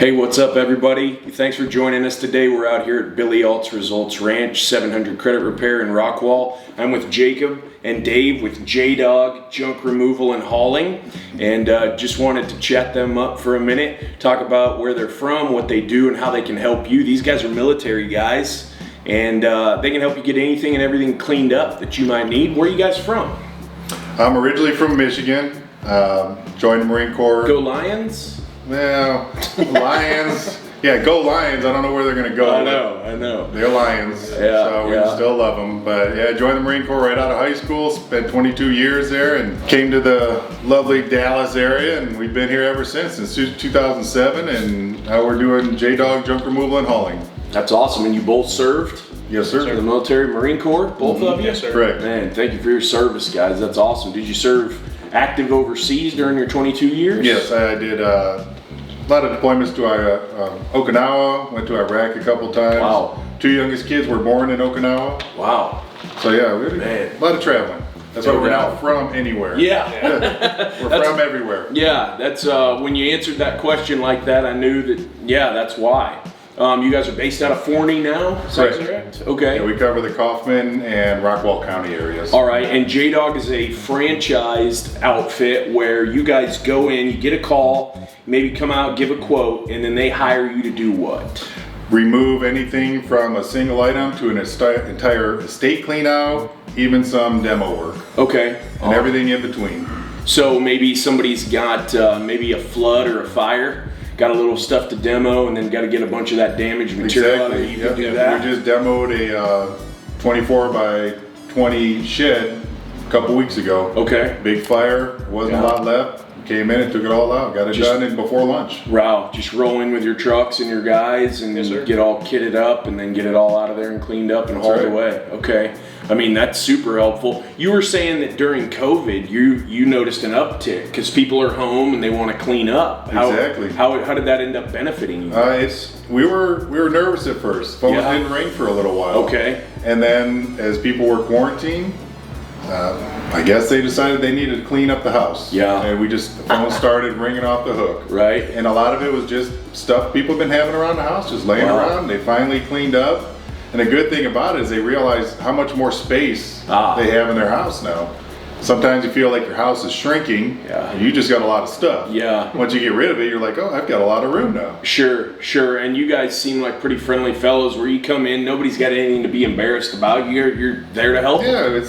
Hey, what's up everybody? Thanks for joining us today. We're out here at Billy Alt's Results Ranch, 700 Credit Repair in Rockwall. I'm with Jacob and Dave with Dogg Junk Removal and Hauling, and just wanted to chat them up for a minute, talk about where they're from, what they do, and how they can help you. These guys are military guys, and they can help you get anything and everything cleaned up that you might need. Where are you guys from? I'm originally from Michigan, joined the Marine Corps. Go Lions? Well, Lions. Yeah, go Lions. I don't know where they're going to go. I know. They're Lions, yeah, so we still love them. But yeah, joined the Marine Corps right out of high school, spent 22 years there, and came to the lovely Dallas area, and we've been here ever since 2007, and now we're doing Dogg Junk Removal and Hauling. That's awesome. And you both served? Yes, sir. In the military, Marine Corps, both of you? Yes, sir. Correct. Man, thank you for your service, guys. That's awesome. Did you serve active overseas during your 22 years? Yes, I did a lot of deployments to Okinawa, went to Iraq a couple times. Wow. Two youngest kids were born in Okinawa. Wow. So yeah, we did a lot of traveling. That's why we're not from anywhere. Yeah. We're from everywhere. Yeah, that's when you answered that question like that, I knew that, yeah, that's why. You guys are based out of Forney now? Is that correct? Okay. Yeah, we cover the Kaufman and Rockwall County areas. All right, and Dogg is a franchised outfit where you guys go in, you get a call, maybe come out, give a quote, and then they hire you to do what? Remove anything from a single item to an entire estate clean out, even some demo work. Okay. And everything in between. So maybe somebody's got maybe a flood or a fire, got a little stuff to demo, and then got to get a bunch of that damaged material out of it. You can do that. We just demoed a 24 by 20 shed a couple weeks ago. Okay. Big fire, wasn't a lot left. Came in and took it all out. Got it done in before lunch. Wow, just roll in with your trucks and your guys and get all kitted up and then get it all out of there and cleaned up and hauled away. Okay. I mean, that's super helpful. You were saying that during COVID, you noticed an uptick because people are home and they want to clean up. Exactly. How did that end up benefiting you guys? We were nervous at first. Phone didn't ring for a little while. Okay. And then as people were quarantined, I guess they decided they needed to clean up the house. Yeah. And the phone started ringing off the hook. Right. And a lot of it was just stuff people have been having around the house, just laying around. They finally cleaned up. And the good thing about it is they realize how much more space they have in their house now. Sometimes you feel like your house is shrinking and you just got a lot of stuff. Yeah. Once you get rid of it, you're like, oh, I've got a lot of room now. Sure. And you guys seem like pretty friendly fellows where you come in, nobody's got anything to be embarrassed about. You're there to help. Yeah,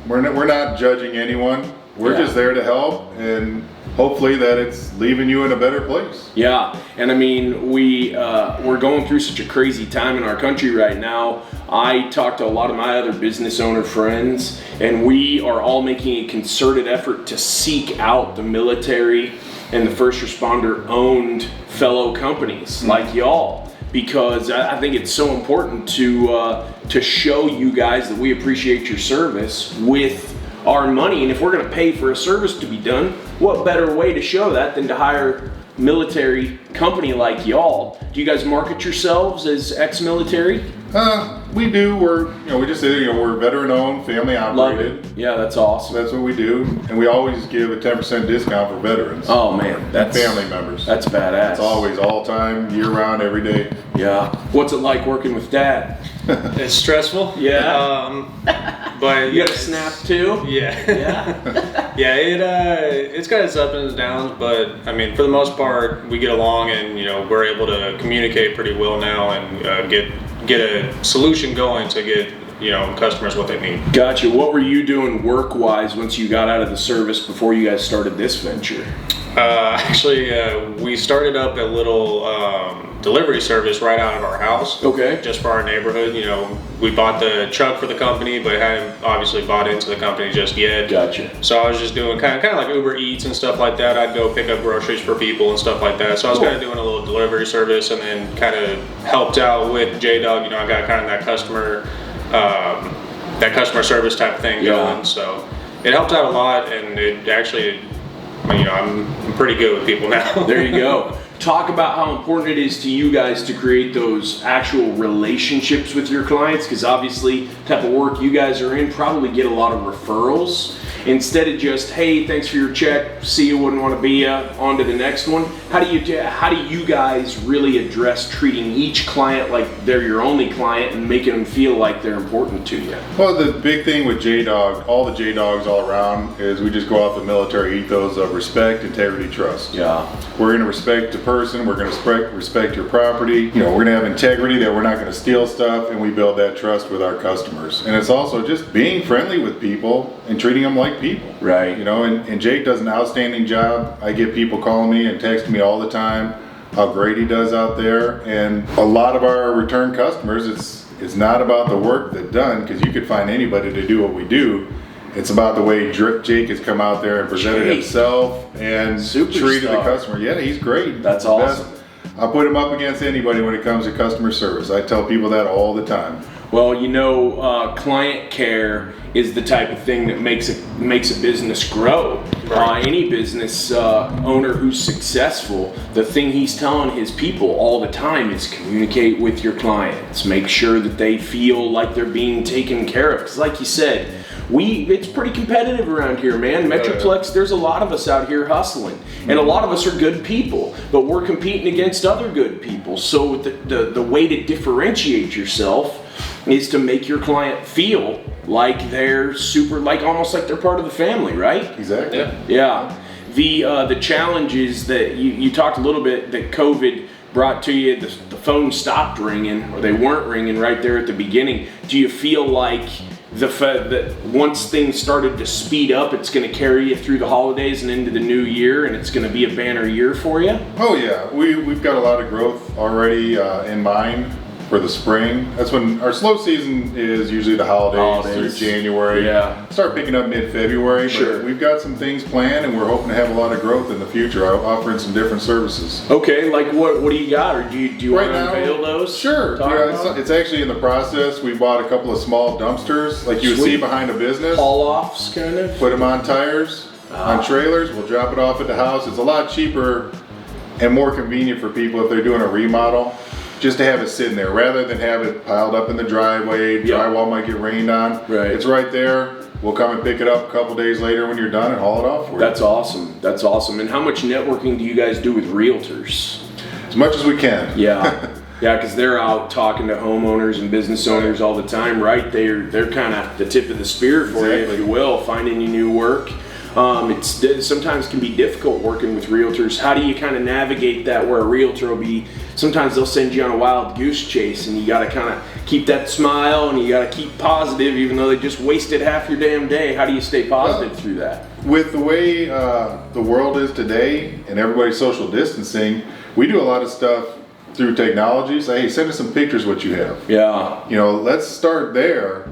we're not judging anyone. We're just there to help, and hopefully that it's leaving you in a better place. Yeah, and I mean, we're going through such a crazy time in our country right now. I talk to a lot of my other business owner friends, and we are all making a concerted effort to seek out the military and the first responder owned fellow companies like y'all, because I think it's so important to show you guys that we appreciate your service with our money. And if we're going to pay for a service to be done, what better way to show that than to hire a military company like y'all? Do you guys market yourselves as ex-military? We do. We just say we're veteran-owned, family operated. Love it. Yeah, that's awesome. That's what we do, and we always give a 10% discount for veterans. Oh man, that's family members. That's badass. It's always, all time, year-round, every day. Yeah. What's it like working with Dad? It's stressful. Yeah. But you got a snap too? Yeah. Yeah. It's got its ups and downs, but I mean, for the most part, we get along, and we're able to communicate pretty well now, and get a solution going to get customers what they need. Gotcha. What were you doing work-wise once you got out of the service before you guys started this venture? Actually, we started up a little delivery service right out of our house. Okay. Just for our neighborhood. We bought the truck for the company, but hadn't obviously bought into the company just yet. Gotcha. So I was just doing kind of like Uber Eats and stuff like that. I'd go pick up groceries for people and stuff like that. So I was kind of doing a little delivery service, and then kind of helped out with Dogg. I got kind of that customer service type thing going. So it helped out a lot, and it actually, I'm pretty good with people now. There you go. Talk about how important it is to you guys to create those actual relationships with your clients, because obviously the type of work you guys are in probably get a lot of referrals instead of just, hey, thanks for your check, see you, wouldn't want to be on to the next one. how do you guys really address treating each client like they're your only client and making them feel like they're important to you? Well, the big thing with J-Dog, all the J-Dogs all around, is we just go off the military ethos of respect, integrity, trust. Yeah. We're going to respect the person. We're going to respect your property. You know, we're going to have integrity that we're not going to steal stuff, and we build that trust with our customers. And it's also just being friendly with people and treating them like people. Right. You know, and Jake does an outstanding job. I get people calling me and texting me all the time how great he does out there. And a lot of our return customers, it's not about the work that's done, because you could find anybody to do what we do. It's about the way Jake has come out there and presented himself and treated the customer. Yeah, he's great. That's awesome. I put him up against anybody when it comes to customer service. I tell people that all the time. Well, you know, client care is the type of thing that makes a business grow. Any business owner who's successful, the thing he's telling his people all the time is communicate with your clients. Make sure that they feel like they're being taken care of. Because like you said, it's pretty competitive around here, man. Metroplex, there's a lot of us out here hustling. And a lot of us are good people, but we're competing against other good people. So the way to differentiate yourself is to make your client feel like they're almost like they're part of the family, right? Exactly. Yeah. The challenges that you talked a little bit that COVID brought to you, the phone stopped ringing, or they weren't ringing right there at the beginning. Do you feel like that once things started to speed up, it's going to carry you through the holidays and into the new year, and it's going to be a banner year for you? Oh yeah, we've got a lot of growth already in mind for the spring. That's when our slow season is, usually the holidays through January. Yeah. Start picking up mid-February. Sure. But we've got some things planned, and we're hoping to have a lot of growth in the future, offering some different services. Okay, like what do you got, or do you want to unveil those? Sure. Yeah, it's actually in the process. We bought a couple of small dumpsters, like you would see behind a business. Haul-offs, kind of? Put them on tires, on trailers. We'll drop it off at the house. It's a lot cheaper and more convenient for people if they're doing a remodel, just to have it sitting there rather than have it piled up in the driveway. Drywall might get rained on. Right. It's right there. We'll come and pick it up a couple days later when you're done and haul it off for you. That's awesome. That's awesome. And how much networking do you guys do with realtors? As much as we can. Yeah. Yeah, because they're out talking to homeowners and business owners all the time, right? They're kind of the tip of the spear for you, if you will, finding you new work. It sometimes can be difficult working with realtors. How do you kind of navigate that, where a realtor will be, sometimes they'll send you on a wild goose chase, and you got to kind of keep that smile, and you got to keep positive even though they just wasted half your damn day. How do you stay positive through that? With the way the world is today and everybody's social distancing, we do a lot of stuff through technology. Say, hey, send us some pictures of what you have. Yeah. You know, let's start there,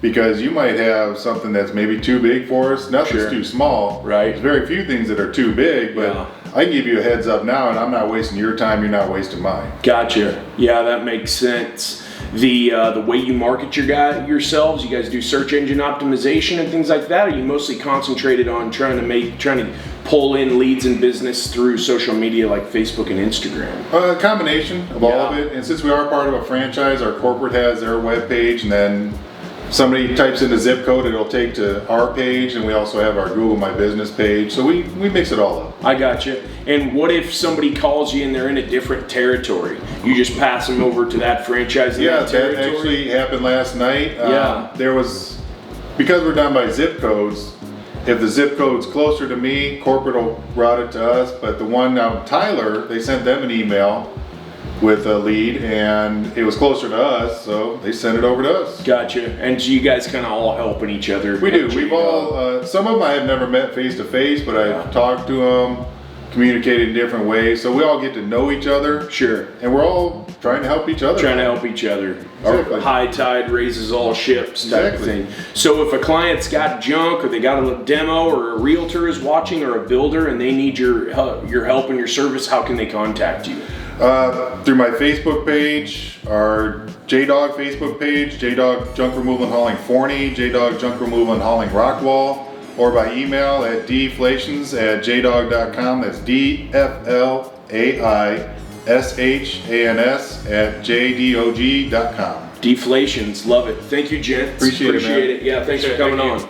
because you might have something that's maybe too big for us. Nothing's too small. Right. There's very few things that are too big, but I can give you a heads up now, and I'm not wasting your time, you're not wasting mine. Gotcha. Yeah, that makes sense. The way you market yourselves, you guys do search engine optimization and things like that, or are you mostly concentrated on trying to pull in leads and business through social media like Facebook and Instagram? A combination of all of it. And since we are part of a franchise, our corporate has their webpage, and then somebody types in the zip code, it'll take to our page, and we also have our Google My Business page. So we mix it all up. I got you. And what if somebody calls you and they're in a different territory? You just pass them over to that franchise in that territory? That actually happened last night. Because we're done by zip codes, if the zip code's closer to me, corporate will route it to us. But the one out in Tyler, they sent them an email with a lead, and it was closer to us, so they sent it over to us. Gotcha. And so you guys kind of all helping each other? We do. We've all, some of them I have never met face to face, but I've talked to them, communicated in different ways, so we all get to know each other. Sure. And we're all trying to help each other. Exactly. High tide raises all ships type of thing. So if a client's got junk, or they got a demo, or a realtor is watching, or a builder, and they need your help and your service, how can they contact you? Through my Facebook page, our J-Dog Facebook page, J-Dog Junk Removal and Hauling Forney, J-Dog Junk Removal and Hauling Rockwall, or by email at deflations@jdog.com. That's DFLAISHANS@jdog.com. Deflations, love it. Thank you, gents. Appreciate it, man. Yeah, thanks for coming on.